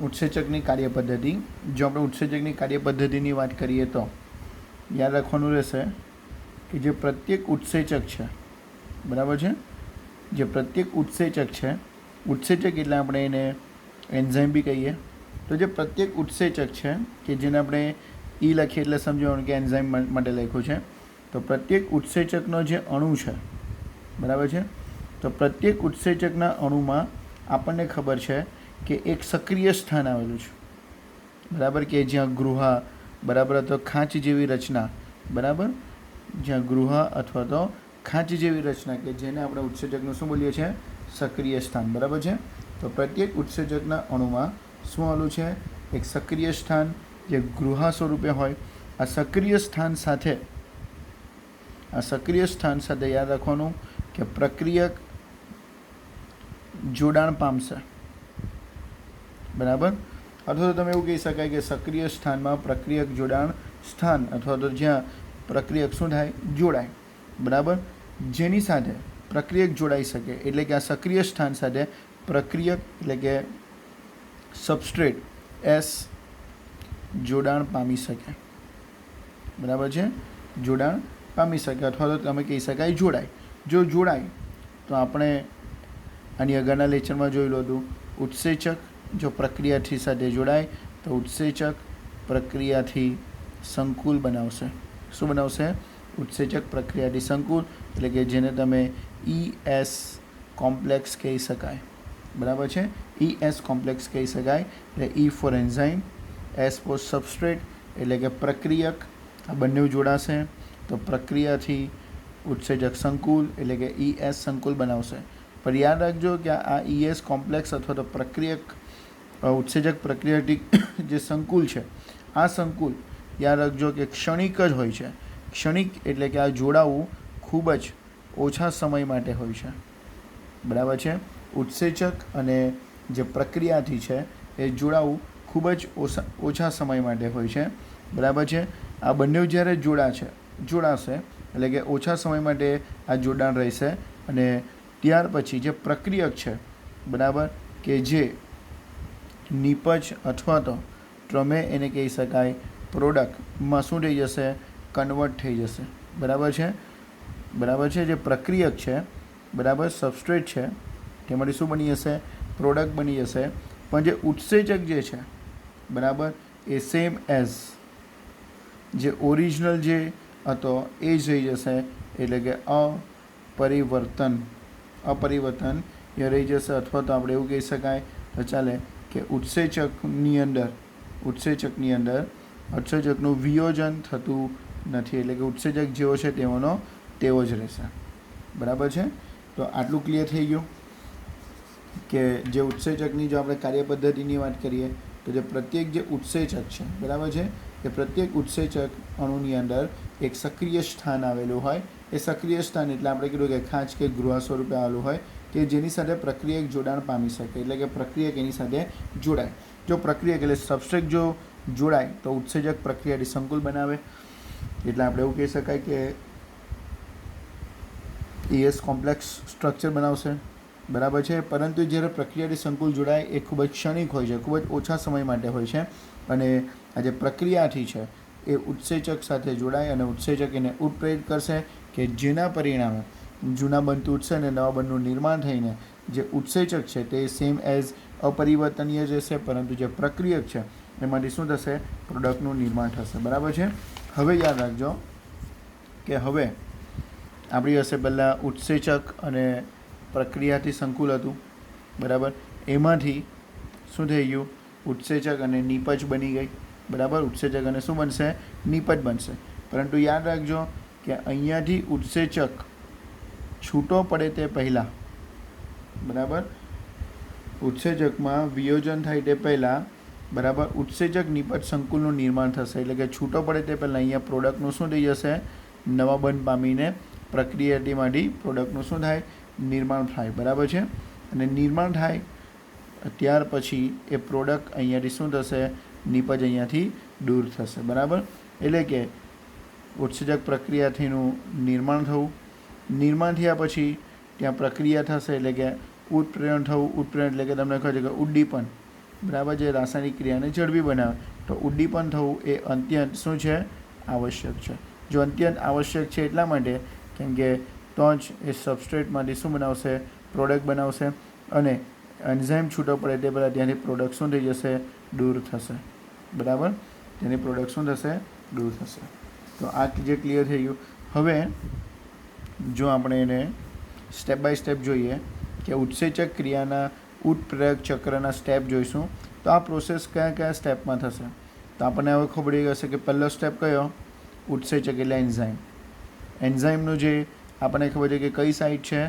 ઉત્સેચકની કાર્યપદ્ધતિ. જો આપણે ઉત્સેચકની કાર્યપદ્ધતિની વાત કરીએ તો યાદ રાખવાનું રહેશે કે જે પ્રત્યેક ઉત્સેચક છે, બરાબર છે, જે પ્રત્યેક ઉત્સેચક છે, ઉત્સેચક એટલે આપણે એને એન્ઝાઇમ બી કહીએ. તો જે પ્રત્યેક ઉત્સેચક છે કે જેને આપણે ઈ લખીએ એટલે સમજવાનું કે એન્ઝાઇમ માટે લખ્યું છે. તો પ્રત્યેક ઉત્સેચકનો જે અણુ છે, બરાબર છે, તો પ્રત્યેક ઉત્સેચકના અણુમાં આપણને ખબર છે કે એક સક્રિય સ્થાન આવેલું છે, બરાબર, કે જ્યાં ગૃહા, બરાબર, અથવા ખાંચ જેવી રચના, બરાબર, જ્યાં ગૃહા અથવા તો ખાંચ જેવી રચના કે જેને આપણે ઉત્સેચકનું શું બોલીએ છીએ, સક્રિય સ્થાન, બરાબર છે. તો પ્રત્યેક ઉત્સેચકના અણુમાં શું આવેલું છે, એક સક્રિય સ્થાન જે ગૃહા સ્વરૂપે હોય. આ સક્રિય સ્થાન સાથે યાદ રાખવાનું કે પ્રક્રિયક જોડાણ પામશે, બરાબર, અથવા તો તમે એવું કહી શકાય કે સક્રિય સ્થાનમાં પ્રક્રિયક જોડાણ સ્થાન અથવા તો જ્યાં પ્રક્રિયક શું થાય, જોડાય, બરાબર, જેની સાથે પ્રક્રિયક જોડાઈ શકે. એટલે કે આ સક્રિય સ્થાન સાથે પ્રક્રિયક એટલે કે સબસ્ટ્રેટ એસ જોડાણ પામી શકે, બરાબર છે, જોડાણ પામી શકે અથવા તો તમે કહી શકાય જોડાય. જો જોડાય તો આપણે આની આગળના લેક્ચરમાં જોયેલું હતું, ઉત્સેચક જો પ્રક્રિયાથી સાથે જોડાય તો ઉત્સેચક પ્રક્રિયાથી સંકુલ બનાવશે. શું બનાવશે, ઉત્સેચક પ્રક્રિયાથી સંકુલ, એટલે કે જેને તમે ES કોમ્પ્લેક્સ કહી શકાય, બરાબર છે, ES કોમ્પ્લેક્સ કહી શકાય. એટલે E for enzyme, S for substrate, એટલે કે પ્રક્રિયક, આ બંને જોડાશે તો પ્રક્રિયાથી ઉત્સેચક સંકુલ એટલે કે ES સંકુલ બનાવશે. પણ યાદ રાખજો કે આ ES કોમ્પ્લેક્સ અથવા તો પ્રક્રિયક ઉત્સેચક પ્રક્રિયાથી જે સંકુલ છે, આ સંકુલ યાદ રાખજો કે ક્ષણિક જ હોય છે. ક્ષણિક એટલે કે આ જોડાવું ખૂબ જ ઓછા સમય માટે હોય છે, બરાબર છે. ઉત્સેચક અને જે પ્રક્રિયાથી છે એ જોડાવું ખૂબ જ ઓછા સમય માટે હોય છે, બરાબર છે. આ બંને જ્યારે જોડાશે એટલે કે ઓછા સમય માટે આ જોડાણ રહેશે અને ત્યાર પછી જે પ્રક્રિયક છે, બરાબર, કે જે નિપજ અથવા તો તમે એને કહી શકાય પ્રોડક્ટમાં શું થઈ જશે, કન્વર્ટ થઈ જશે, બરાબર છે, બરાબર છે. જે પ્રક્રિયક છે, બરાબર, સબસ્ટ્રેટ છે, તેમાંથી શું બની જશે, પ્રોડક્ટ બની જશે. પણ જે ઉત્સેચક જે છે, બરાબર, એ સેમ એઝ જે ઓરિજિનલ જે હતો એ જ રહી જશે, એટલે કે અપરિવર્તન એ રહી જશે. અથવા તો આપણે એવું કહી શકાય તો ચાલે કે ઉત્સેચકની અંદર ઉત્સેચકનું વિયોજન થતું નથી, એટલે કે ઉત્સેચક જેવો છે તેવો જ રહેશે, બરાબર છે. તો આટલું ક્લિયર થઈ ગયું કે જે ઉત્સેચકની જો આપણે કાર્યપદ્ધતિની વાત કરીએ તો જે પ્રત્યેક જે ઉત્સેચક છે, બરાબર છે, એ પ્રત્યેક ઉત્સેચક અણુની અંદર એક સક્રિય સ્થાન આવેલું હોય. એ સક્રિય સ્થાન એટલે આપણે કીધું કે ખાંચ કે ગૃહ સ્વરૂપે આવેલું હોય કે જેની સાથે પ્રક્રિયક જોડાણ પામી શકે, એટલે કે પ્રક્રિયક એની સાથે જોડાય. જો પ્રક્રિયક એટલે સબસ્ટ્રેટ જો જોડાય તો ઉત્સેચક પ્રક્રિયાથી સંકુલ બનાવે, એટલે આપણે એવું કહી શકાય કે ES કોમ્પ્લેક્સ સ્ટ્રક્ચર બનાવશે, બરાબર છે. પરંતુ જ્યારે પ્રક્રિયાથી સંકુલ જોડાય એ ખૂબ જ ક્ષણિક હોય છે, ખૂબ જ ઓછા સમય માટે હોય છે. અને આ જે પ્રક્રિયાથી છે એ ઉત્સેચક સાથે જોડાય અને ઉત્સેચક એને ઉત્પ્રેરિત કરશે કે જેના પરિણામે જૂના બંધ તૂટશે અને નવા બંધનું નિર્માણ થઈને જે ઉત્સેચક છે તે સેમ એઝ અપરિવર્તનીય રહેશે, પરંતુ જે પ્રક્રિયક છે એમાંથી શું થશે, પ્રોડક્ટનું નિર્માણ થશે, બરાબર છે. હવે યાદ રાખજો કે હવે આપણી પાસે પહેલાં ઉત્સેચક અને પ્રક્રિયાથી સંકુલ હતું, બરાબર, એમાંથી શું થઈ ગયું, ઉત્સેચક અને નિપજ બની ગઈ, બરાબર. ઉત્સેચક અને શું બનશે, નિપજ બનશે. પરંતુ યાદ રાખજો કે અહીંયાથી ઉત્સેચક છૂટો પડે તે પહેલાં, બરાબર, ઉત્સેચકમાં વિયોજન થાય તે પહેલાં, બરાબર, ઉત્સેચક નિપજ સંકુલનું નિર્માણ થશે. એટલે કે છૂટો પડે તે પહેલાં અહીંયા પ્રોડક્ટનું શું થઈ જશે, નવા બંધ પામીને પ્રક્રિયામાંથી પ્રોડક્ટનું શું થાય, નિર્માણ થાય, બરાબર છે. અને નિર્માણ થાય ત્યાર પછી એ પ્રોડક્ટ અહીંયાથી શું થશે, નિપજ અહીંયાથી દૂર થશે, બરાબર. એટલે કે ઉત્સેચક પ્રક્રિયાથીનું નિર્માણ થવું, નિર્માણ થયા પછી ત્યાં પ્રક્રિયા થશે એટલે કે ઉત્પ્રેરણ થવું. ઉત્પ્રેરણ એટલે કે તમને ખબર છે કે ઉદ્દીપન, બરાબર, જે રાસાયણિક ક્રિયાને ઝડપી બનાવે. તો ઉદ્દીપન થવું એ અત્યંત શું છે? આવશ્યક છે. જો અત્યંત આવશ્યક છે એટલા માટે કેમ કે તો જ એ સબસ્ટ્રેટમાંથી શું બનાવશે? પ્રોડક્ટ બનાવશે. અને એન્ઝાઇમ છૂટો પડે તે પહેલાં ત્યાંથી પ્રોડક્ટ શું થઈ જશે? દૂર થશે. બરાબર, તેની પ્રોડક્ટ શું થશે? દૂર થશે. તો આ જે ક્લિયર થઈ ગયું. હવે જો આપણે એને સ્ટેપ બાય સ્ટેપ જોઈએ કે ઉત્સેચક ક્રિયાના ઉત્પ્રેરક ચક્રના સ્ટેપ જોઈશું. તો આ પ્રોસેસ કયા કયા સ્ટેપમાં થશે? તો આપણને હવે ખબર પડી ગશે કે પહેલો સ્ટેપ કયો? ઉત્સેચક એટલે એન્ઝાઇમ. એન્ઝાઇમનું જે આપણને ખબર છે કે કઈ સાઇટ છે?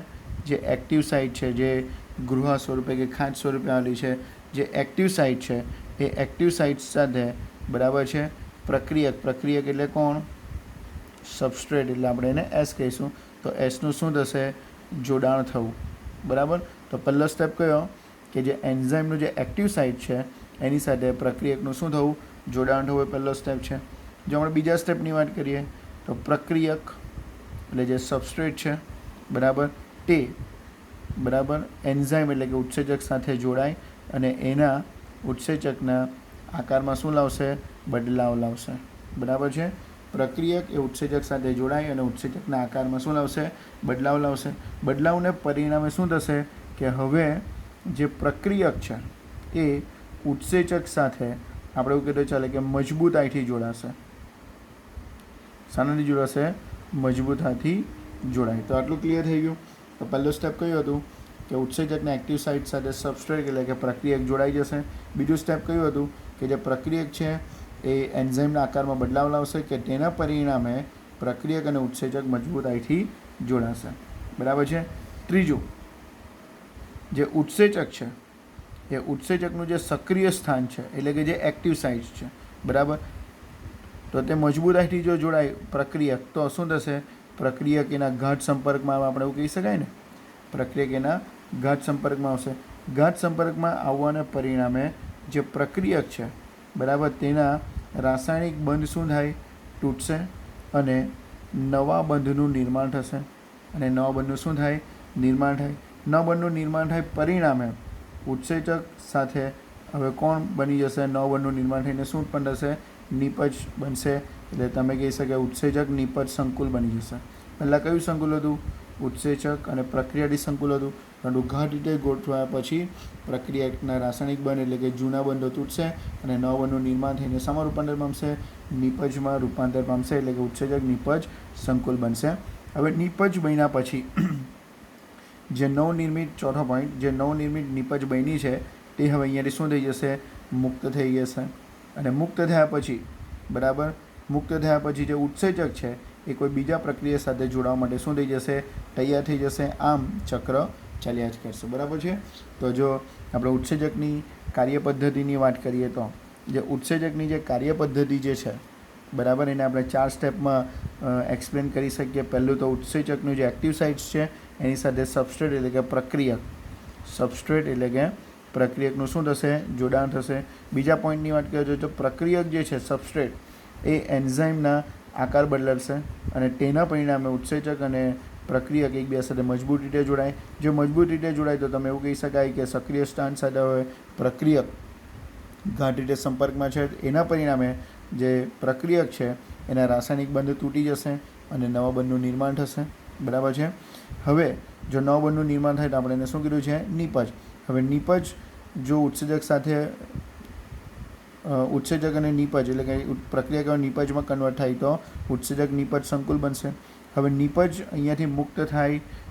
જે એક્ટિવ સાઇટ છે, જે ગૃહ સ્વરૂપે કે ખાંડ સ્વરૂપે આવેલી છે, જે એક્ટિવ સાઇટ છે એ એક્ટિવ સાઇટ સાથે બરાબર છે પ્રક્રિયક એટલે કોણ? સબસ્ટ્રેટ એટલે આપણે એને એસ કહીશું. તો એસનું શું થશે? જોડાણ થવું. બરાબર, તો પહેલો સ્ટેપ કયો? કે જે એન્ઝાઇમનું જે એક્ટિવ સાઇટ છે એની સાથે પ્રક્રિયકનું શું થવું? જોડાણ થવું એ પહેલો સ્ટેપ છે. જો આપણે બીજા સ્ટેપની વાત કરીએ તો પ્રક્રિયક એટલે જે સબસ્ટ્રેટ છે બરાબર તે બરાબર એન્ઝાઇમ એટલે કે ઉત્સેચક સાથે જોડાય અને એના ઉત્સેચકના આકારમાં શું લાવશે? બદલાવ લાવશે. બરાબર છે, પ્રક્રિયક એ ઉત્સેચક સાથે જોડાય અને ઉત્સેચકના આકારમાં શું લાવશે? બદલાવ લાવશે. બદલાવને પરિણામે શું થશે? કે હવે જે પ્રક્રિયક છે એ ઉત્સેચક સાથે આપણે એવું કહીએ ચાલે કે મજબૂતાઈથી જોડાશે. શાનાથી જોડાશે? મજબૂતાઈથી જોડાય. તો આટલું ક્લિયર થઈ ગયું. તો પહેલો સ્ટેપ કયું હતું? કે ઉત્સેચકના એક્ટિવ સાઇટ સાથે સબસ્ટ્રેટ એટલે કે પ્રક્રિયક જોડાઈ જશે. બીજું સ્ટેપ કયું હતું? કે જે પ્રક્રિયક છે એ એન્ઝાઇમના આકારમાં બદલાવ લાવશે કે તેના પરિણામે પ્રક્રિયક અને ઉત્સેચક મજબૂતાઈથી જોડાશે. બરાબર છે. ત્રીજું, જે ઉત્સેચક છે એ ઉત્સેચકનું જે સક્રિય સ્થાન છે એટલે કે જે એક્ટિવ સાઇટ છે બરાબર, તો તે મજબૂતાઈથી જો જોડાય પ્રક્રિયક તો શું થશે? પ્રક્રિયક એના ગાઢ સંપર્કમાં આપણે એવું કહી શકાય ને, પ્રક્રિયક એના ગાઢ સંપર્કમાં આવશે. ગાઢ સંપર્કમાં આવવાના પરિણામે જે પ્રક્રિયક છે બરાબર તેના રાસાયણિક બંધ શું થાય? તૂટશે અને નવા બંધનું નિર્માણ થશે. અને નવા બંધનું શું થાય? નિર્માણ થાય. નવા બંધનું નિર્માણ થાય પરિણામે ઉત્સેચક સાથે હવે કોણ બની જશે? નવા બંધનું નિર્માણ થઈને શું ઉત્પન્ન થશે? નિપજ બનશે. એટલે તમે કહી શકાય ઉત્સેચક નિપજ સંકુલ બની જશે. પહેલાં કયું સંકુલ હતું? ઉત્સેચક અને પ્રક્રિયાથી સંકુલ હતું. પરંતુ ગાઢ રીતે ગોઠવાયા પછી પ્રક્રિયાના રાસાયણિક બંધ એટલે કે જૂના બંધો તૂટશે અને નવા બંધનું નિર્માણ થઈને શામાં રૂપાંતર પામશે? નિપજમાં રૂપાંતર પામશે. એટલે કે ઉત્સેચક નિપજ સંકુલ બનશે. હવે નિપજ બન્યા પછી જે નવનિર્મિત, ચોથો પોઈન્ટ, જે નવનિર્મિત નિપજ બની છે તે હવે અહીંયાથી શું થઈ જશે? મુક્ત થઈ જશે. અને મુક્ત થયા પછી બરાબર, મુક્ત થયા પછી જે ઉત્સેચક છે એ કોઈ બીજા પ્રક્રિયા સાથે જોડાવા માટે શું થઈ જશે? તૈયાર થઈ જશે. આમ ચક્ર ચાલ્યા જ કરશે. બરાબર છે. તો જો આપણે ઉત્સેચકની કાર્યપદ્ધતિની વાત કરીએ તો જે ઉત્સેચકની જે કાર્યપદ્ધતિ જે છે બરાબર એને આપણે 4 સ્ટેપમાં એક્સપ્લેન કરી શકીએ. પહેલું તો ઉત્સેચકનું જે એક્ટિવ સાઇટ્સ છે એની સાથે સબસ્ટ્રેટ એટલે કે પ્રક્રિયક, સબસ્ટ્રેટ એટલે કે પ્રક્રિયકનું શું થશે? જોડાણ થશે. બીજા પોઈન્ટની વાત કરીએ તો પ્રક્રિયક જે છે સબસ્ટ્રેટ એ એન્ઝાઇમના આકાર બદલાશે અને તેના પરિણામે ઉત્સેચક અને પ્રક્રિયક એકબીજા સાથે મજબૂત રીતે જોડાય. જો મજબૂત રીતે જોડાય તો તમે એવું કહી શકાય કે સક્રિય સ્થાન સાથે હવે પ્રક્રિયક ગાઢ રીતે સંપર્કમાં છે. એના પરિણામે જે પ્રક્રિયક છે એના રાસાયણિક બંધ તૂટી જશે અને નવા બંધનું નિર્માણ થશે. બરાબર છે. હવે જો નવા બંધનું નિર્માણ થાય તો આપણે એને શું કીધું છે? નિપજ. હવે નિપજ જો ઉત્સેચક સાથે ઉત્સેચક અને નિપજ એટલે કે પ્રક્રિયા નિપજમાં કન્વર્ટ થાય તો ઉત્સેચક નિપજ સંકુલ બનશે. હવે નિપજ અહીંયાથી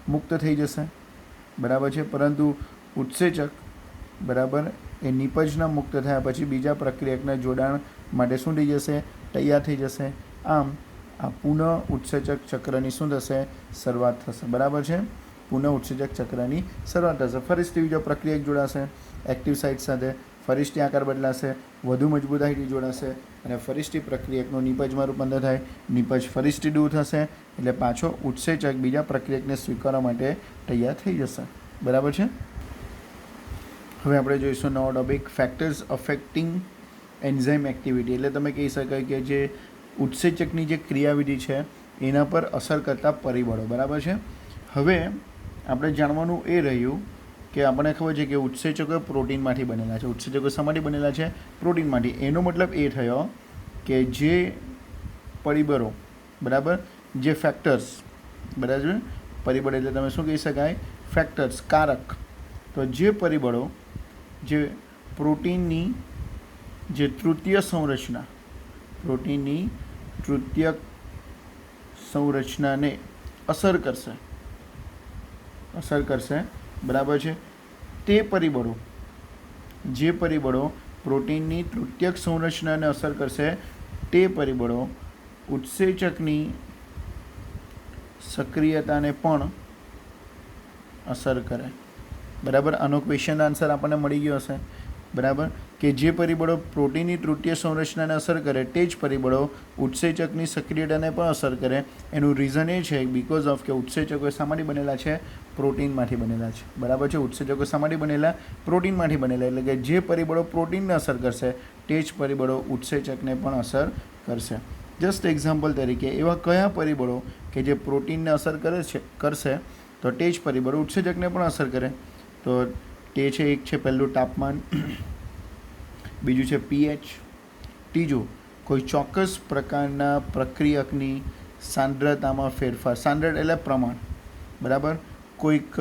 મુક્ત થઈ જશે. બરાબર છે. પરંતુ ઉત્સેચક બરાબર એ નિપજના મુક્ત થયા પછી બીજા પ્રક્રિયકના જોડાણ માટે શું થઈ જશે? તૈયાર થઈ જશે. આમ આ પુનઃ ઉત્સેચક ચક્રની શું થશે? શરૂઆત થશે. બરાબર છે. પુનઃ ઉત્સેચક ચક્રની શરૂઆત થશે. ફરીથી બીજો પ્રક્રિયક જોડાશે એક્ટિવ સાઇટ સાથે, ફરીથી આકાર બદલાશે, વધુ મજબૂતાઈથી જોડાશે અને ફરીથી પ્રક્રિયકનું નિપજમાં રૂપાંતર થાય. નિપજ ફરીથી દૂર થશે એટલે પાછો ઉત્સેચક બીજા પ્રક્રિયકને સ્વીકારવા માટે તૈયાર થઈ જશે. બરાબર છે. હવે આપણે જોઈશું નવો topic, factors affecting enzyme activity. એટલે તમે કહી શકાય કે જે ઉત્સેચકની જે ક્રિયાવિધિ છે એના પર અસર કરતા પરિબળો. બરાબર છે. હવે આપણે જાણવાનું એ રહ્યું કે આપણને ખબર છે કે ઉત્સેચકો પ્રોટીનમાંથી બનેલા છે. ઉત્સેચકો શામાંથી બનેલા છે? પ્રોટીનમાંથી. એનો મતલબ એ થયો કે જે પરિબળો, બરાબર, જે ફેક્ટર્સ, બરાબર, પરિબળ એટલે તમે શું કહી શકાય? ફેક્ટર્સ, કારક. તો જે પરિબળો જે પ્રોટીનની જે તૃતીય સંરચના, પ્રોટીનની તૃતીય સંરચનાને અસર કરશે, બરાબર છે, તે પરિબળો, જે પરિબળો પ્રોટીનની તૃતીયક સંરચનાને અસર કરશે તે પરિબળો ઉત્સેચકની સક્રિયતાને પણ અસર કરે. બરાબર, આનો ક્વેશ્ચન આન્સર આપણને મળી ગયો હશે. બરાબર, કે જે પરિબળો પ્રોટીનની તૃતીય સંરચનાને અસર કરે તે જ પરિબળો ઉત્સેચકની સક્રિયતાને પણ અસર કરે. એનું રીઝન એ છે બિકોઝ ઓફ કે ઉત્સેચકો શામાંથી બનેલા છે? પ્રોટીનમાંથી બનેલા છે. બરાબર છે, ઉત્સેચકો શામાંથી બનેલા? પ્રોટીનમાંથી બનેલા. એટલે કે જે પરિબળો પ્રોટીનને અસર કરશે તે જ પરિબળો ઉત્સેચકને પણ અસર કરશે. જસ્ટ એક્ઝામ્પલ તરીકે એવા કયા પરિબળો કે જે પ્રોટીનને અસર કરશે તો તે જ પરિબળો ઉત્સેચકને પણ અસર કરે? તો તે છે, એક છે પહેલું તાપમાન, બીજું છે pH, ત્રીજું કોઈ ચોક્કસ પ્રકારના પ્રક્રિયકની સાંદ્રતામાં ફેરફાર. સાંદ્રતા એટલે પ્રમાણ, બરાબર, કોઈક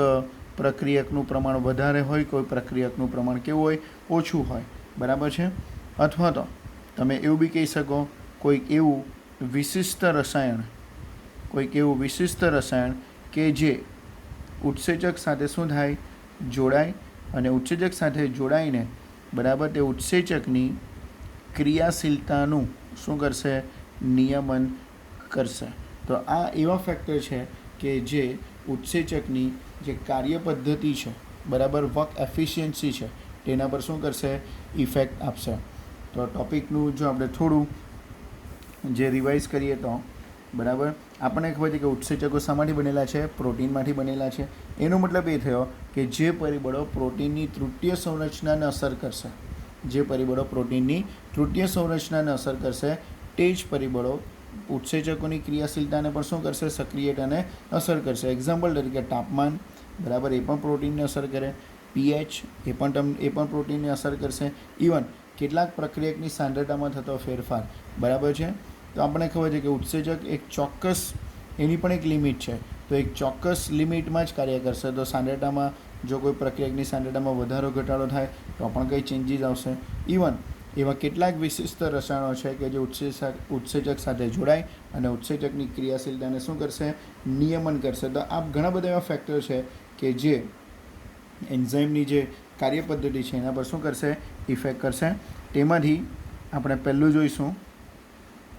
પ્રક્રિયકનું પ્રમાણ વધારે હોય, કોઈ પ્રક્રિયકનું પ્રમાણ કેવું હોય? ઓછું હોય. બરાબર છે. અથવા તો તમે એવું બી કહી શકો કોઈક એવું વિશિષ્ટ રસાયણ કે જે ઉત્સેચક સાથે શું થાય? જોડાય, અને ઉત્સેચક સાથે જોડાઈને, બરાબર, તે ઉત્સેચકની ક્રિયાશીલતાનું શું કરશે? નિયમન કરશે. તો આ એવા ફેક્ટર છે કે જે ઉત્સેચકની જે કાર્યપદ્ધતિ છે, બરાબર, વર્ક એફિશિયન્સી છે, તેના પર શું કરશે? ઇફેક્ટ આપશે. તો ટૉપિકનું જો આપણે થોડું જે રિવાઇઝ કરીએ તો, બરાબર, આપણને ખબર છે કે ઉત્સેચકો શામાંથી બનેલા છે? પ્રોટીનમાંથી બનેલા છે. એનો મતલબ એ થયો કે જે પરિબળો પ્રોટીનની તૃતીય સંરચનાને અસર કરશે, જે પરિબળો પ્રોટીનની તૃતીય સંરચનાને અસર કરશે તે જ પરિબળો ઉત્સેચકોની ક્રિયાશીલતાને પણ શું કરશે? સક્રિયતાને અસર કરશે. એક્ઝામ્પલ તરીકે તાપમાન, બરાબર, એ પણ પ્રોટીનને અસર કરે. pH એ પણ પ્રોટીનને અસર કરશે. ઇવન કેટલાક પ્રક્રિયકની સાંદ્રતામાં થતો ફેરફાર, બરાબર છે. તો આપણને ખબર છે કે ઉત્સેચક એક ચોક્કસ, એની પણ એક લિમિટ છે, તો એક ચોક્કસ લિમિટમાં જ કાર્ય કરશે. તો સાંદ્રતામાં જો કોઈ પ્રક્રિયકની સાંદ્રતામાં વધારો ઘટાડો થાય તો પણ કંઈ ચેન્જીસ આવશે. ઇવન એવા કેટલાક વિશિષ્ટ રસાયણો છે કે જે ઉત્સેચક સાથે જોડાય અને ઉત્સેચકની ક્રિયાશીલતાને શું કરશે? નિયમન કરશે. તો આ ઘણા બધા એવા ફેક્ટર છે કે જે એન્ઝાઇમની જે કાર્યપદ્ધતિ છે એના પર શું કરશે? ઇફેક્ટ કરશે. તેમાંથી આપણે પહેલું જોઈશું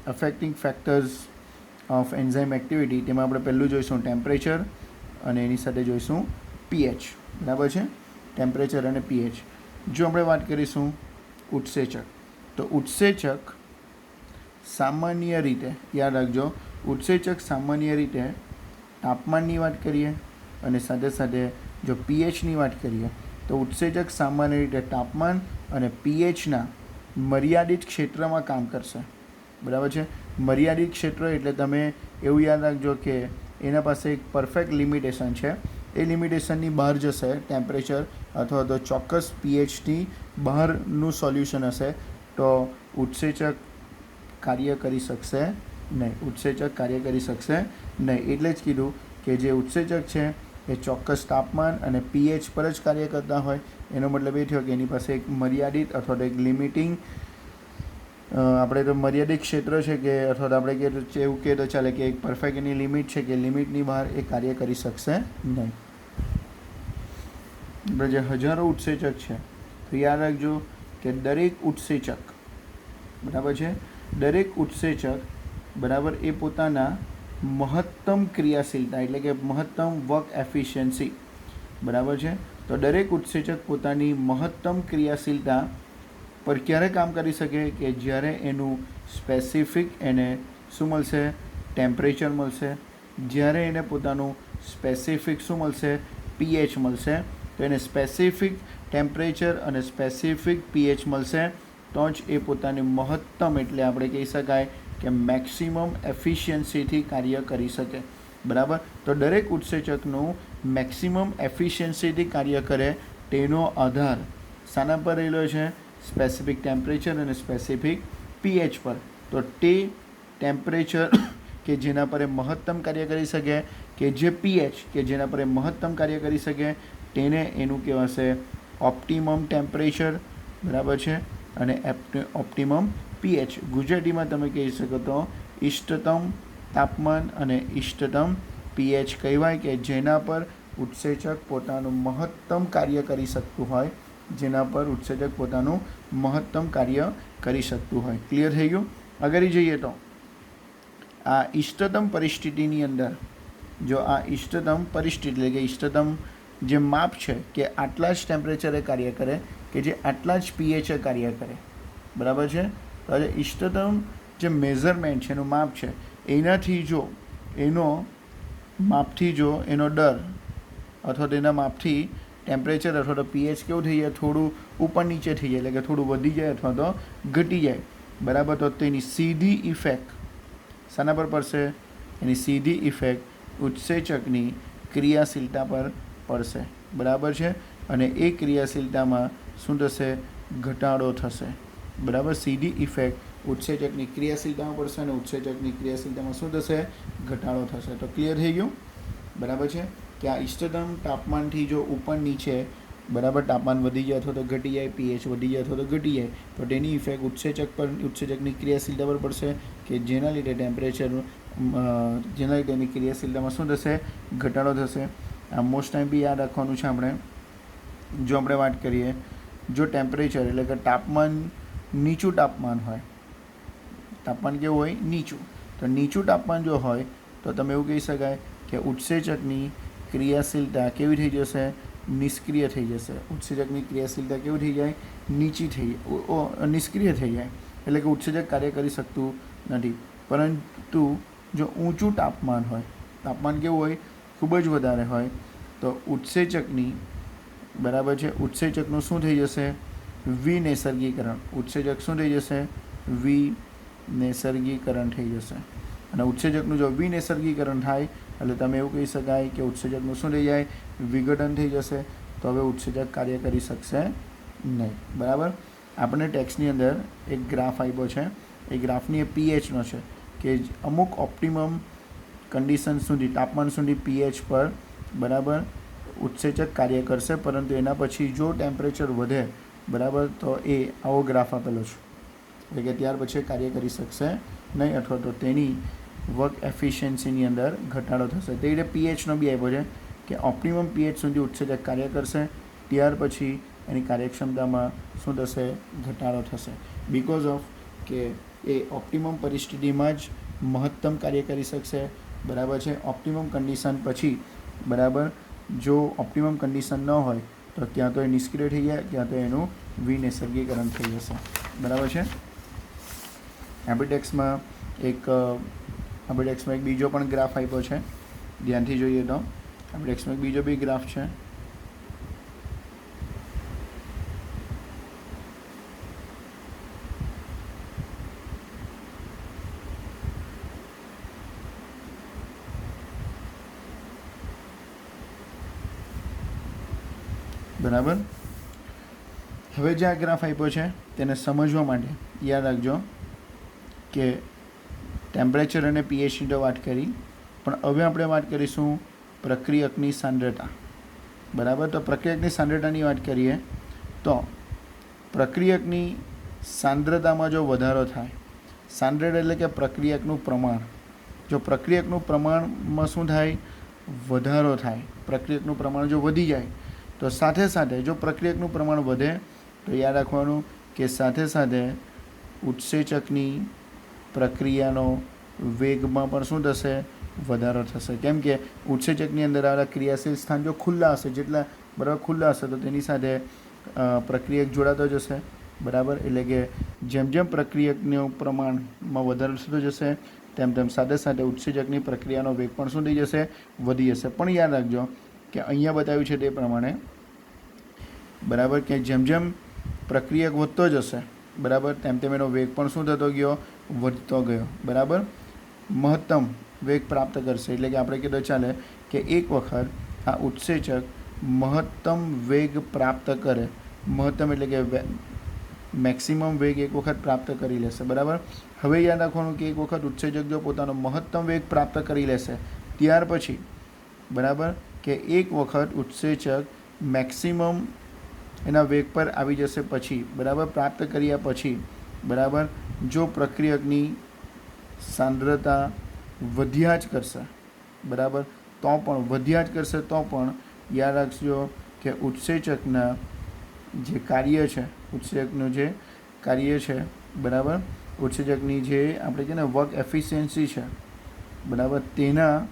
affecting factors of enzyme activity. તેમાં આપણે પહેલું જોઈશું ટેમ્પરેચર અને એની સાથે જોઈશું pH. બરાબર છે, ટેમ્પરેચર અને pH. જો આપણે વાત કરીશું ઉત્સેચક, તો ઉત્સેચક સામાન્ય રીતે, યાદ રાખજો, ઉત્સેચક સામાન્ય રીતે તાપમાનની વાત કરીએ અને સાથે સાથે જો pHની વાત કરીએ તો ઉત્સેચક સામાન્ય રીતે તાપમાન અને pHના મર્યાદિત ક્ષેત્રમાં કામ કરશે. બરાબર છે, મર્યાદિત ક્ષેત્ર એટલે તમે એવું યાદ રાખજો કે એના પાસે એક પરફેક્ટ લિમિટેશન છે. એ લિમિટેશનની બહાર જશે ટેમ્પરેચર અથવા તો ચોક્કસ pHની બહારનું સોલ્યુશન હશે તો ઉત્સેચક કાર્ય કરી શકશે નહીં. એટલે જ કીધું કે જે ઉત્સેચક છે એ ચોક્કસ તાપમાન અને pH પર જ કાર્ય કરતા હોય. એનો મતલબ એ થયો કે એની પાસે એક મર્યાદિત અથવા તો એક લિમિટિંગ, આપણે તો મર્યાદિત ક્ષેત્ર છે કે અથવા તો આપણે એવું કહીએ તો ચાલે કે એક પરફેક્ટ એની લિમિટ છે કે લિમિટની બહાર એ કાર્ય કરી શકશે નહીં. આપણે જે હજારો ઉત્સેચક છે તો યાદ રાખજો કે દરેક ઉત્સેચક, બરાબર છે, દરેક ઉત્સેચક, બરાબર, એ પોતાના મહત્તમ ક્રિયાશીલતા એટલે કે મહત્તમ વર્ક એફિશિયન્સી, બરાબર છે, તો દરેક ઉત્સેચક પોતાની મહત્તમ ક્રિયાશીલતા પર ક્યારે કામ કરી શકે? કે જ્યારે એનું સ્પેસિફિક એને શું મળશે? ટેમ્પરેચર મળશે. જ્યારે એને પોતાનું સ્પેસિફિક શું મળશે? pH મળશે. તો એને સ્પેસિફિક ટેમ્પરેચર અને સ્પેસિફિક pH મળશે તો જ એ પોતાની મહત્તમ એટલે આપણે કહી શકાય કે મેક્સિમમ એફિશિયન્સીથી કાર્ય કરી શકે. બરાબર. તો દરેક ઉત્સેચકનું મેક્સિમમ એફિશિયન્સીથી કાર્ય કરે તેનો આધાર શાના પર રહેલો છે? સ્પેસિફિક ટેમ્પરેચર અને સ્પેસિફિક પીએચ પર. તો તે ટેમ્પરેચર કે જેના પર એ મહત્તમ કાર્ય કરી શકે, કે જે પીએચ કે જેના પર એ મહત્તમ કાર્ય કરી શકે, તેને એનું કહેવાશે ઓપ્ટિમમ ટેમ્પરેચર, બરાબર છે, અને ઓપ્ટિમમ પીએચ. ગુજરાતીમાં તમે કહી શકો તો ઇષ્ટતમ તાપમાન અને ઇષ્ટતમ પીએચ કહેવાય, કે જેના પર ઉત્સેચક પોતાનું મહત્તમ કાર્ય કરી શકતું હોય, જેના પર ઉત્સેચક પોતાનું મહત્તમ કાર્ય કરી શકતું હોય. ક્લિયર થઈ ગયું? આગળ જઈએ તો આ ઇષ્ટતમ પરિસ્થિતિની અંદર, જો આ ઇષ્ટતમ પરિસ્થિતિ એટલે કે ઇષ્ટતમ જે માપ છે કે આટલા જ ટેમ્પરેચરે કાર્ય કરે, કે જે આટલા જ પીએચે કાર્ય કરે, બરાબર છે. તો આજે ઇષ્ટતમ જે મેઝરમેન્ટ છે, એનું માપ છે, એનાથી જો એનો માપથી જો એનો દર અથવા તેના માપથી ટેમ્પરેચર અથવા તો પીએચ કેવું થઈ જાય, થોડું ઉપર નીચે થઈ જાય, એટલે કે થોડું વધી જાય અથવા તો ઘટી જાય, બરાબર. તો તેની સીધી ઇફેક્ટ શાના પર પડશે? એની સીધી ઇફેક્ટ ઉત્સેચકની ક્રિયાશીલતા પર પડશે, બરાબર છે. અને એ ક્રિયાશીલતામાં શું થશે? ઘટાડો થશે, બરાબર. સીધી ઇફેક્ટ ઉત્સેચકની ક્રિયાશીલતામાં પડશે અને ઉત્સેચકની ક્રિયાશીલતામાં શું થશે? ઘટાડો થશે. તો ક્લિયર થઈ ગયું, બરાબર છે, કે આ ઇષ્ટતમ તાપમાનથી જો ઉપર નીચે, બરાબર, તાપમાન વધી જાય અથવા તો ઘટી જાય, પીએચ વધી જાય અથવા તો ઘટી જાય, તો તેની ઇફેક્ટ ઉત્સેચક પર, ઉત્સેચકની ક્રિયાશીલતા પર પડશે, કે જેના લીધે ટેમ્પરેચર, જેના લીધે એની ક્રિયાશીલતામાં શું થશે? ઘટાડો થશે. આ મોસ્ટ ટાઈમ બી યાદ રાખવાનું છે આપણે. જો આપણે વાત કરીએ, જો ટેમ્પરેચર એટલે કે તાપમાન નીચું તાપમાન હોય, તાપમાન કેવું હોય? નીચું. તો નીચું તાપમાન જો હોય તો તમે એવું કહી શકાય કે ઉત્સેચકની ક્રિયાશીલતા કેવી થઈ જશે? નિષ્ક્રિય થઈ જશે. ઉત્સેચકની ક્રિયાશીલતા કેવી થઈ જાય? નીચી થઈ, નિષ્ક્રિય થઈ જાય, એટલે કે ઉત્સેચક કાર્ય કરી શકતું નથી. પરંતુ જો ઊંચું તાપમાન હોય, તાપમાન કેવું હોય? ખૂબ જ વધારે હોય, તો ઉત્સેચકની, બરાબર છે, ઉત્સેચકનું શું થઈ જશે? વિનૈસર્ગીકરણ. ઉત્સેચક શું થઈ જશે? વિનૈસર્ગીકરણ થઈ જશે. અને ઉત્સેચકનું જો વિનૈસર્ગીકરણ થાય એટલે તમે એવું કહી શકાય કે ઉત્સેચકનું શું થઈ જાય? વિઘટન થઈ જશે. તો હવે ઉત્સેચક કાર્ય કરી શકશે નહીં, બરાબર. આપણે ટેક્સ્ટની અંદર એક ગ્રાફ આપ્યો છે, એ ગ્રાફની એ પીએચનો છે, કે અમુક ઓપ્ટિમમ કન્ડિશન સુધી, તાપમાન સુધી પીએચ પર, બરાબર, ઉત્સેચક કાર્ય કરશે, પરંતુ એના પછી જો ટેમ્પરેચર વધે, બરાબર, તો એ આવો ગ્રાફ આપેલો છે, એટલે કે ત્યાર પછી કાર્ય કરી શકશે નહીં, અથવા તો તેની વર્ક એફિશિયન્સીની અંદર ઘટાડો થશે. તે રીતે પીએચનો બી આપ્યો છે કે ઓપ્ટિમમ પીએચ સુધી ઉત્સેચક કાર્ય કરશે, ત્યાર પછી એની કાર્યક્ષમતામાં શું થશે? ઘટાડો થશે. બિકોઝ ઓફ કે એ ઓપ્ટિમમ પરિસ્થિતિમાં જ મહત્તમ કાર્ય કરી શકશે, બરાબર છે. ઓપ્ટિમમ કન્ડિશન પછી, બરાબર, જો ઓપ્ટિમમ કન્ડિશન ન હોય તો ક્યાં તો એ નિષ્ક્રિય થઈ જાય, ક્યાં તો એનું વિનૈસર્ગીકરણ થઈ જશે, બરાબર છે. એમ્બીટેક્સમાં એક બીજો પણ ગ્રાફ આપ્યો છે, ધ્યાનથી જોઈએ તો એમ્બીટેક્સમાં એક બીજો બી ગ્રાફ છે. બરાબર. હવે જે આ ગ્રાફ આપ્યો છે તેને સમજવા માટે યાદ રાખજો કે ટેમ્પરેચર અને પીએચની તો વાત કરી, પણ હવે આપણે વાત કરીશું પ્રક્રિયકની સાંદ્રતા, બરાબર. તો પ્રક્રિયકની સાંદ્રતાની વાત કરીએ તો પ્રક્રિયકની સાંદ્રતામાં જો વધારો થાય, સાંદ્રતા એટલે કે પ્રક્રિયકનું પ્રમાણ, જો પ્રક્રિયકનું પ્રમાણમાં શું થાય? વધારો થાય. પ્રક્રિયકનું પ્રમાણ જો વધી જાય તો સાથે સાથે જો પ્રક્રિયકનું પ્રમાણ વધે તો યાદ રાખવાનું કે સાથે સાથે ઉત્સેચકની પ્રક્રિયાનો વેગમાં પણ શું થશે? વધારો થશે. કેમ કે ઉત્સેચકની અંદર આવેલા ક્રિયાશીલ સ્થાન જો ખુલ્લા હશે, જેટલા બરાબર ખુલ્લા હશે, તો તેની સાથે પ્રક્રિયક જોડાતો જશે, બરાબર. એટલે કે જેમ જેમ પ્રક્રિયકનું પ્રમાણમાં વધારો થતો જશે, તેમ તેમ સાથે સાથે ઉત્સેચકની પ્રક્રિયાનો વેગ પણ શું થઈ જશે? વધી જશે. પણ યાદ રાખજો કે અહીંયા બતાવ્યું છે તે પ્રમાણે, બરાબર, કે જેમ જેમ પ્રક્રિયક વધતો જશે, બરાબર, તેમ તેમ એનો વેગ પણ શું થતો ગયો? વધતો ગયો, બરાબર. મહત્તમ વેગ પ્રાપ્ત કરશે. એટલે કે આપણે કીધું ચાલે કે એક વખત આ ઉત્સેચક મહત્તમ વેગ પ્રાપ્ત કરે, મહત્તમ એટલે કે મેક્સિમમ વેગ એક વખત પ્રાપ્ત કરી લેશે. બરાબર. હવે યાદ રાખવાનું કે એક વખત ઉત્સેચક જો પોતાનો મહત્તમ વેગ પ્રાપ્ત કરી લેશે ત્યાર પછી, બરાબર, કે એક વખત ઉત્સેચક મેક્સિમમ એના વેગ પર આવી જશે પછી, બરાબર, પ્રાપ્ત કર્યા પછી, બરાબર, જો પ્રક્રિયકની સાંદ્રતા વધ્યા જ કરશે, બરાબર, તો પણ વધ્યા જ કરશે તો પણ યાદ રાખજો કે ઉત્સેચકના જે કાર્ય છે, ઉત્સેચકનું જે કાર્ય છે, બરાબર, ઉત્સેચકની જે આપણે છે ને વર્ક એફિશિયન્સી છે, બરાબર, તેના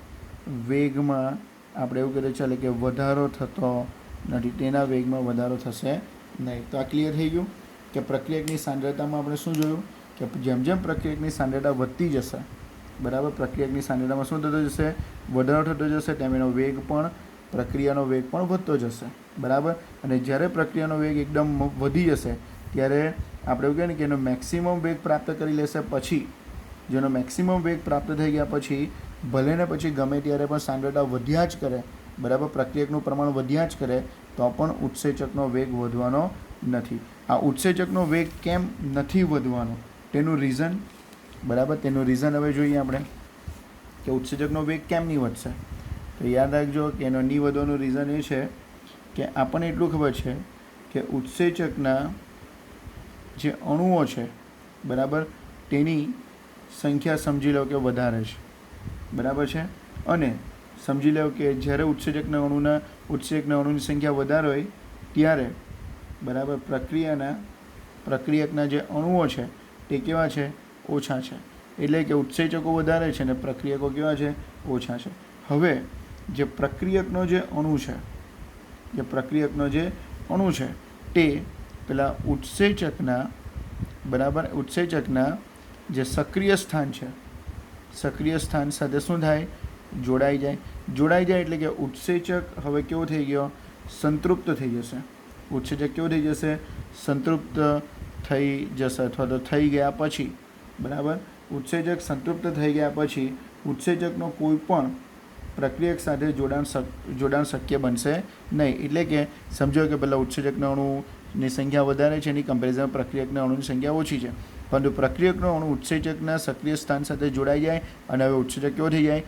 વેગમાં આપણે એવું કહીએ ચાલે કે વધારો થતો નથી, તેના વેગમાં વધારો થશે નહીં. તો આ ક્લિયર થઈ ગયું કે પ્રક્રિયકની સાંદ્રતામાં આપણે શું જોયું કે જેમ જેમ પ્રક્રિયકની સાંદ્રતા વધતી જશે, બરાબર, પ્રક્રિયકની સાંદ્રતામાં શું થતો જશે, વધારો થતો જશે, તેમ એનો વેગ પણ, પ્રક્રિયાનો વેગ પણ વધતો જશે. બરાબર. અને જ્યારે પ્રક્રિયાનો વેગ એકદમ વધી જશે ત્યારે આપણે એવું કહીએ ને કે એનો મેક્સિમમ વેગ પ્રાપ્ત કરી લેશે પછી, જેનો મેક્સિમમ વેગ પ્રાપ્ત થઈ ગયા પછી ભલે ને પછી ગમે ત્યારે પણ સાંદ્રતા વધ્યા જ કરે, બરાબર, પ્રક્રિયકનું પ્રમાણ વધ્યા જ કરે તો પણ ઉત્સેચકનો વેગ વધવાનો નથી. આ ઉત્સેચકનો વેગ કેમ નથી વધવાનો તેનું રીઝન, બરાબર, તેનું રીઝન હવે જોઈએ આપણે કે ઉત્સેચકનો વેગ કેમ નહીં વધશે. તો યાદ રાખજો કે એનો નહીં વધવાનું રીઝન એ છે કે આપણને એટલું ખબર છે કે ઉત્સેચકના જે અણુઓ છે, બરાબર, તેની સંખ્યા સમજી લો કે વધારે છે, બરાબર છે, અને સમજી લો કે જ્યારે ઉત્સેચકના અણુની સંખ્યા વધારે હોય ત્યારે, બરાબર, પ્રક્રિયકના જે અણુઓ છે તે કેવા છે, ઓછા છે. એટલે કે ઉત્સેચકો વધારે છે ને પ્રક્રિયકો કેવા છે, ઓછા છે. હવે જે પ્રક્રિયકનો જે અણુ છે, તે પેલા ઉત્સેચકના, બરાબર, ઉત્સેચકના જે સક્રિય સ્થાન છે, સક્રિય સ્થાન સાથે શું થાય, જોડાઈ જાય એટલે કે ઉત્સેચક હવે કેવો થઈ ગયો, સંતૃપ્ત થઈ જશે. ઉત્સેચક કેવું થઈ જશે, સંતૃપ્ત થઈ જશે અથવા તો થઈ ગયા પછી, બરાબર, ઉત્સેચક સંતૃપ્ત થઈ ગયા પછી ઉત્સેચકનો કોઈ પણ પ્રક્રિયક સાથે જોડાણ શક્ય બનશે નહીં. એટલે કે સમજો કે પહેલાં ઉત્સેચકના અણુની સંખ્યા વધારે છે, એની કમ્પેરિઝનમાં પ્રક્રિયકના અણુની સંખ્યા ઓછી છે, પરંતુ પ્રક્રિયકનો અણુ ઉત્સેચકના સક્રિય સ્થાન સાથે જોડાઈ જાય અને હવે ઉત્સેચક કેવો થઈ જાય,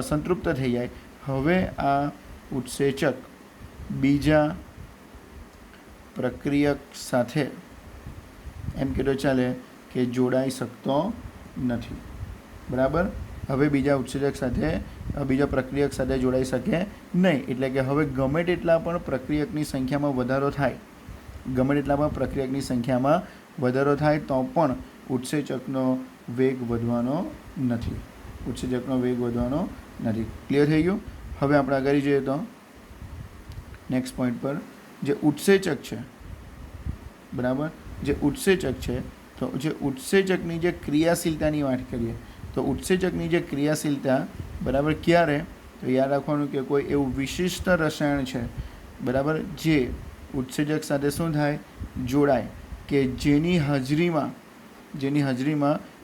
સંતૃપ્ત થઈ જાય. હવે આ ઉત્સેચક બીજા પ્રક્રિયક સાથે એમ કહેતો ચાલે કે જોડાઈ શકતો નથી, બરાબર. હવે બીજા ઉત્સેચક સાથે, બીજા પ્રક્રિયક સાથે જોડાઈ શકે નહીં. એટલે કે હવે ગમે તેટલા પણ પ્રક્રિયકની સંખ્યામાં વધારો થાય, તો પણ ઉત્સેચકનો વેગ વધવાનો નથી, ક્લિયર થઈ ગયું. હવે આપણે આગળ જઈએ તો નેક્સ્ટ પોઈન્ટ પર, જે ઉત્સેચક છે, બરાબર, જે ઉત્સેચક છે, તો જે ઉત્સેચકની જે ક્રિયાશીલતાની વાત કરીએ તો ઉત્સેચકની જે ક્રિયાશીલતા, બરાબર, ક્યારે, તો યાદ રાખવાનું કે કોઈ એવું વિશિષ્ટ રસાયણ છે, બરાબર, જે ઉત્સેચક સાથે શું થાય, જોડાય, કે જેની હાજરીમાં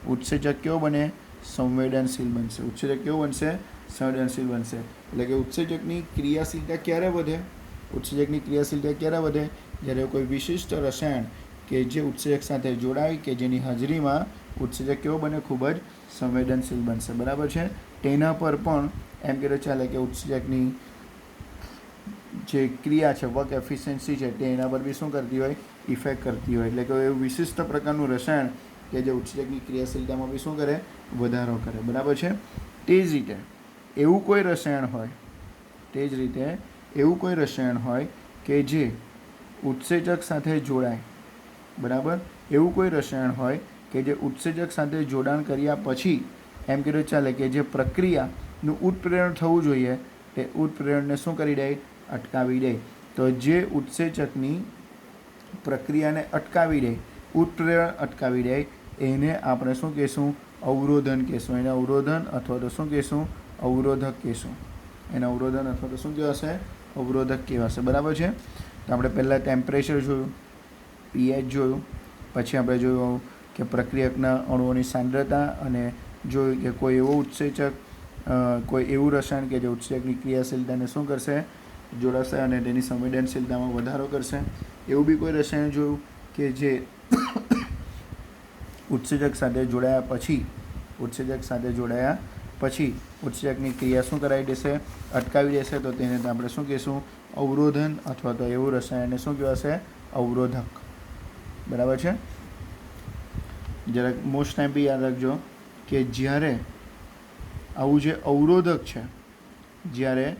ઉત્સેચક કેવો બને, સંવેદનશીલ બનશે. ઉત્સેચક કેવું બનશે, સંવેદનશીલ બનશે. એટલે કે ઉત્સેચકની ક્રિયાશીલતા ક્યારે વધે, જ્યારે કોઈ વિશિષ્ટ રસાયણ કે જે ઉત્સેચક સાથે જોડાય કે જેની હાજરીમાં ઉત્સેચક કેવો બને, ખૂબ જ સંવેદનશીલ બનશે, બરાબર છે. તેના પર પણ એમ કહેતો ચાલે કે ઉત્સેચકની જે ક્રિયા છે, વર્ક એફિશિયન્સી છે, તે એના પર બી શું કરતી હોય, ઇફેક્ટ કરતી હોય. એટલે કે એવું વિશિષ્ટ પ્રકારનું રસાયણ કે જે ઉત્સેચકની ક્રિયાશીલતામાં બી શું કરે, વધારો કરે, બરાબર છે. તે જ રીતે એવું કોઈ રસાયણ હોય કે જે ઉત્સેચક સાથે જોડાય, બરાબર, એવું કોઈ રસાયણ હોય કે જે ઉત્સેચક સાથે જોડાણ કર્યા પછી એમ કહેતો ચાલે કે જે પ્રક્રિયાનું ઉત્પ્રેરણ થવું જોઈએ તે ઉત્પ્રેરણને શું કરી દે, અટકાવી દે. તો જે ઉત્સેચકની પ્રક્રિયાને અટકાવી દે, ઉત્પ્રેરણ અટકાવી દે, એને આપણે શું કહેશું, અવરોધન કહેશું. એને અવરોધન અથવા તો શું કહેશું, અવરોધક કહેશું. એને અવરોધન અથવા તો શું કહેવાશે, અવરોધક કહેવાશે, બરાબર છે. તો આપણે પહેલાં ટેમ્પરેચર જોયું, પીએચ જોયું, પછી આપણે જોયું કે પ્રક્રિયકના અણુઓની સાંદ્રતા અને જોયું કે કોઈ એવો ઉત્સેચક કોઈ એવું રસાયણ કે જે ઉત્સેચકની ક્રિયાશીલતાને શું કરશે, જોડાશે અને તેની સંવેદનશીલતામાં વધારો કરશે. એવું બી કોઈ રસાયણ જોયું કે જે ઉત્સેચક સાથે જોડાયા પછી ઉત્સેચકની ક્રિયા શું કરાવી દેશે, અટકાવી દેશે. તો તેને આપણે શું કહીશું, અવરોધન, અથવા તો એવું રસાયણને શું કહેવાશે, અવરોધક. બરાબર છે. જરાક મોસ્ટ ટાઈમ બી યાદ રાખજો કે જ્યારે આવું જે અવરોધક છે, જ્યારે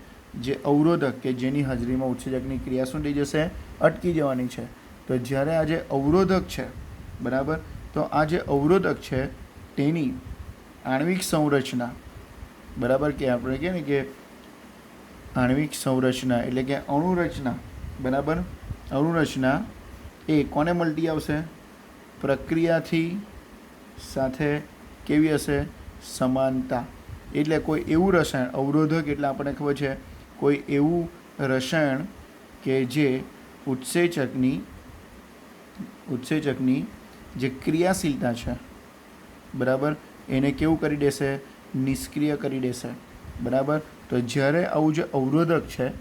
જે અવરોધક કે જેની હાજરીમાં ઉત્સેચકની ક્રિયા શું થઈ જશે, અટકી જવાની છે. તો જ્યારે આ જે અવરોધક છે, બરાબર, તો આ જે અવરોધક છે તેની આણ્વિક સંરચના, બરાબર, કે આપણે કહીએ ને કે આણ્વિક સંરચના એટલે કે અણુરચના, બરાબર, અણુરચના એ કોને મળતી આવશે, પ્રક્રિયાથી સાથે કેવી હશે, સમાનતા. એટલે કોઈ એવું રસાયણ, અવરોધક એટલે આપણને ખબર છે કોઈ એવું રસાયણ કે જે ઉત્સેચકની જે ક્રિયાશીલતા છે, બરાબર, એને કેવું કરી દેશે, નિષ્ક્રિય કરી દેશે. બરાબર. તો જ્યારે આવું જે અવરોધક છે,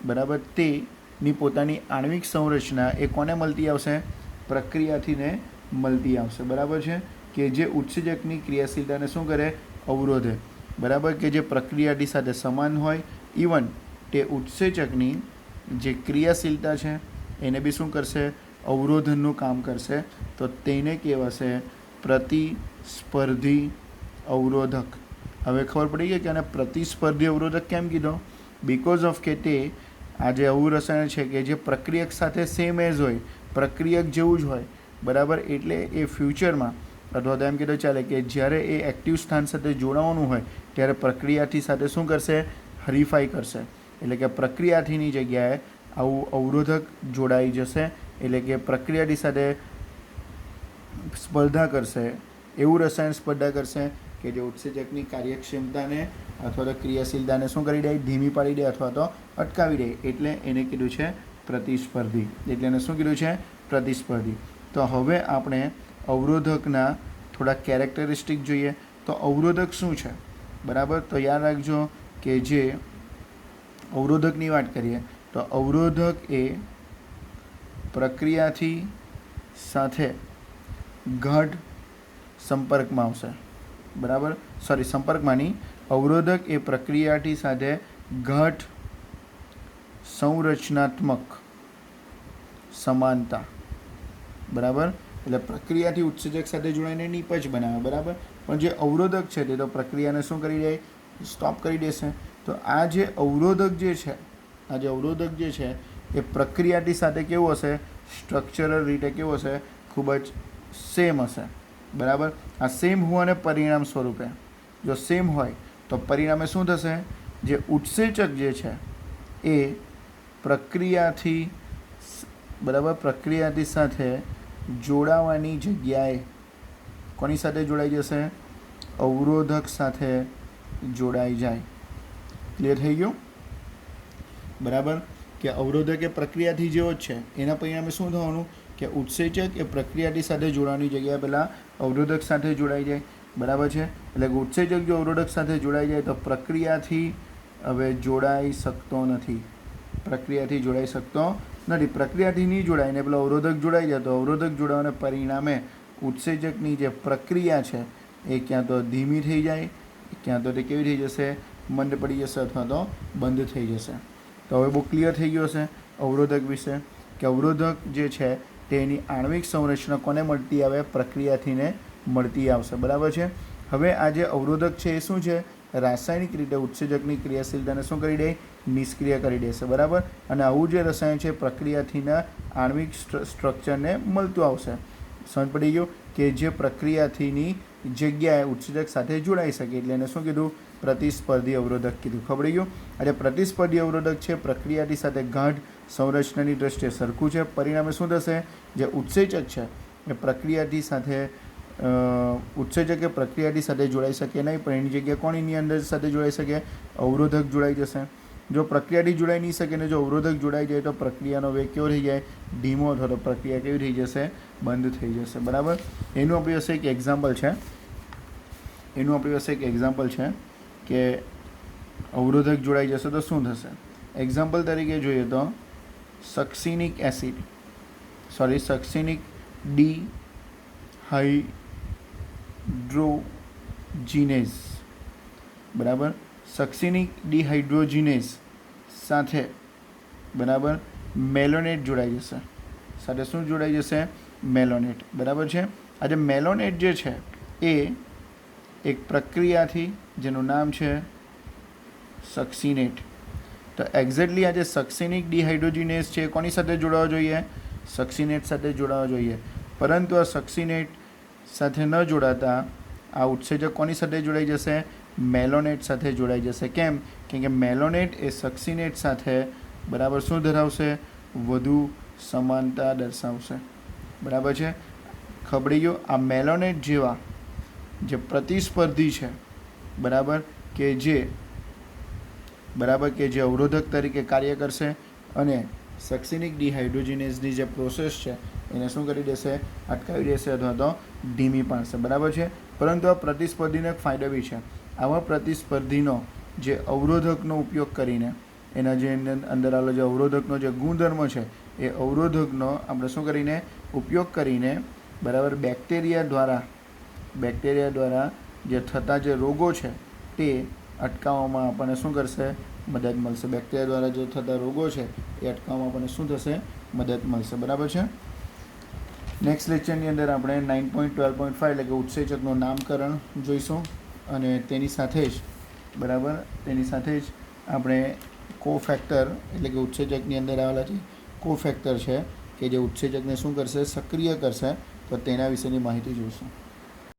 બરાબર, તેની પોતાની આણ્વિક સંરચના એ કોને મળતી આવશે, પ્રક્રિયાથી ને મળતી આવશે. બરાબર છે, કે જે ઉત્સેચકની ક્રિયાશીલતાને શું કરે, અવરોધે. બરાબર, કે જે પ્રક્રિયાથી સાથે સમાન હોય, ઇવન તે ઉત્સેચકની જે ક્રિયાશીલતા છે એને બી શું કરશે, અવરોધનનું કામ કરશે. તો તેને કહેવાશે પ્રતિસ્પર્ધી અવરોધક. હવે ખબર પડી ગઈ કે આને પ્રતિસ્પર્ધી અવરોધક કેમ કીધો, બિકોઝ ઓફ કે તે આ જે એવું રસાયણ છે કે જે પ્રક્રિયક સાથે સેમ એઝ હોય, પ્રક્રિયક જેવું જ હોય. બરાબર, એટલે એ ફ્યુચરમાં, અથવા તો એમ કીધું ચાલે કે જ્યારે એ એક્ટિવ સ્થાન સાથે જોડાવાનું હોય ત્યારે પ્રક્રિયાથી સાથે શું કરશે, હરીફાઈ કરશે. એટલે કે પ્રક્રિયાથીની જગ્યાએ આવું અવરોધક જોડાઈ જશે. એટલે કે પ્રક્રિયાથી સાથે સ્પર્ધા કરશે, એવું રસાયણ સ્પર્ધા કરશે કે જે ઉત્સેચકની કાર્યક્ષમતાને અથવા તો ક્રિયાશીલતાને શું કરી દે, ધીમી પાડી દે અથવા તો અટકાવી દે. એટલે એને કીધું છે પ્રતિસ્પર્ધી. એટલે એને શું કીધું છે, પ્રતિસ્પર્ધી. તો હવે આપણે અવરોધકના થોડા કેરેક્ટરિસ્ટિક જોઈએ. તો અવરોધક શું છે, બરાબર, તો યાદ રાખજો કે જે અવરોધકની વાત કરીએ તો અવરોધક એ પ્રક્રિયાથી સાથે ગાઢ સંપર્કમાં આવશે. બરાબર, સંપર્કમાં નહીં, અવરોધક એ પ્રક્રિયાથી સાથે ગાઢ સંરચનાત્મક સમાનતા. બરાબર, એટલે પ્રક્રિયાથી ઉત્સેચક સાથે જોડાઈને નિપજ બનાવે. બરાબર, પણ જે અવરોધક છે તે તો પ્રક્રિયાને શું કરી દે, સ્ટોપ કરી દેશે. તો આ જે અવરોધક જે છે એ પ્રક્રિયાથી સાથે કેવું હશે, સ્ટ્રક્ચરલ રીતે કેવું હશે, ખૂબ જ સેમ હશે. બરાબર, આ સેમ હોવાને પરિણામ સ્વરૂપે, જો સેમ હોય તો પરિણામે શું થશે, જે ઉત્સેચક જે છે એ પ્રક્રિયાથી સાથે જોડાવાની જગ્યાએ કોની સાથે જોડાઈ જશે, અવરોધક સાથે જોડાઈ જાય. ક્લિયર થઈ ગયું. બરાબર, કે અવરોધક એ પ્રક્રિયાથી જેવો જ છે, એના પરિણામે શું થવાનું કે ઉત્સેચક એ પ્રક્રિયાથી સાથે જોડાવાની જગ્યાએ પહેલાં અવરોધક સાથે જોડાઈ જાય. બરાબર છે, એટલે કે ઉત્સેચક જો અવરોધક સાથે જોડાઈ જાય તો પ્રક્રિયાથી હવે જોડાઈ શકતો નથી. પ્રક્રિયાથી નહીં જોડાય ને પેલો અવરોધક જોડાઈ જાય તો અવરોધક જોડાવાને પરિણામે ઉત્સેચકની જે પ્રક્રિયા છે એ ક્યાં તો ધીમી થઈ જાય, ક્યાં તો તે કેવી થઈ જશે, મંદ પડી જશે અથવા તો બંધ થઈ જશે. તો હવે બહુ ક્લિયર થઈ ગયું હશે અવરોધક વિશે, કે અવરોધક જે છે તેની આણ્વિક સંરચના કોને મળતી આવે, પ્રક્રિયાથી ને મળતી આવશે. બરાબર છે. હવે આ જે અવરોધક છે એ શું છે, રાસાયણિક રીતે ઉત્સેચકની ક્રિયાશીલતાને શું કરી દે, નિષ્ક્રિય કરી દેશે. બરાબર, અને આવું જે રસાયણ છે પ્રક્રિયાથીના આણ્વિક સ્ટ્રક્ચરને મળતું આવશે. સમજ પડી ગયું કે જે પ્રક્રિયાથીની જગ્યાએ ઉત્સેચક સાથે જોડાઈ શકે. એટલે એને શું કીધું, પ્રતિસ્પર્ધી અવરોધક કીધું. ખબર પડી ગયું. એટલે પ્રતિસ્પર્ધી અવરોધક છે પ્રક્રિયાથી સાથે ગાઢ સંરચનાની દ્રષ્ટિએ સરખું છે. પરિણામે શું થશે, જે ઉત્સેચક છે એ પ્રક્રિયાથી સાથે જોડાઈ શકે નહીં, પણ એની જગ્યાએ કોણ એની અંદર સાથે જોડાઈ શકે, અવરોધક જોડાઈ જશે. જો પ્રક્રિયાથી જોડાઈ નહીં શકે ને જો અવરોધક જોડાઈ જાય તો પ્રક્રિયાનો વેગ કેવો થઈ જાય, ધીમો, અથવા તો પ્રક્રિયા કેવી થઈ જશે, બંધ થઈ જશે. બરાબર, એનું આપણી પાસે એક એક્ઝામ્પલ છે. એનું આપણી પાસે એક એક્ઝામ્પલ છે કે અવરોધક જોડાઈ જશે તો શું થશે. એક્ઝામ્પલ તરીકે જોઈએ તો સક્સિનિક ડિહાઇડ્રોજીનેઝ, બરાબર. સક્સિનિક ડિહાઇડ્રોજીનેઝ સાથે બરાબર મેલોનેટ જોડાઈ જશે. સાથે શું જોડાઈ જશે? મેલોનેટ, બરાબર છે. આજે મેલોનેટ જે છે એ એક પ્રક્રિયાથી જેનું નામ છે સક્સિનેટ. તો એક્ઝેક્ટલી આજે સક્સિનિક ડિહાઇડ્રોજીનેઝ છે કોની સાથે જોડાવા જોઈએ? સક્સિનેટ સાથે જોડાવા જોઈએ. પરંતુ આ સક્સિનેટ સાથે ન જોડાતા આ ઉત્સેચક કોની સાથે જોડાઈ જશે? મેલોનેટ સાથે જોડાઈ જશે. કેમ? કેમ કે મેલોનેટ એ સક્સિનેટ સાથે બરાબર શું ધરાવશે? વધુ સમાનતા દર્શાવશે, બરાબર છે. ખબરી ગયો? આ મેલોનેટ જેવા જે પ્રતિસ્પર્ધી છે બરાબર કે જે અવરોધક તરીકે કાર્ય કરશે અને સક્સિનિક ડિહાઇડ્રોજીનેઝની જે પ્રોસેસ છે એને શું કરી દેશે? અટકાવી દેશે અથવા તો ધીમી પાડશે, બરાબર છે. પરંતુ આ પ્રતિસ્પર્ધીનો એક ફાયદો બી છે. આવા પ્રતિસ્પર્ધીનો જે અવરોધકનો ઉપયોગ કરીને એના જે અંદર આવેલો જે અવરોધકનો જે ગુણધર્મ છે એ અવરોધકનો આપણે શું કરીને ઉપયોગ કરીને બરાબર બેક્ટેરિયા દ્વારા જે થતા જે રોગો છે તે અટકાવવામાં આપણને શું કરશે? મદદ મળશે. બેક્ટેરિયા દ્વારા જે થતા રોગો છે એ અટકાવવામાં આપણને શું થશે? મદદ મળશે, બરાબર છે. નેક્સ્ટ લેક્ચરની અંદર આપણે 9.12.5 એટલે કે ઉત્સેચકનું નામકરણ જોઈશું અને તેની સાથે જ આપણે કોફેક્ટર એટલે કે ઉત્સેચકની અંદર આવેલા જે કોફેક્ટર છે કે જે ઉત્સેચકને શું કરશે? સક્રિય કરશે, તો તેના વિશેની માહિતી જોઈશું.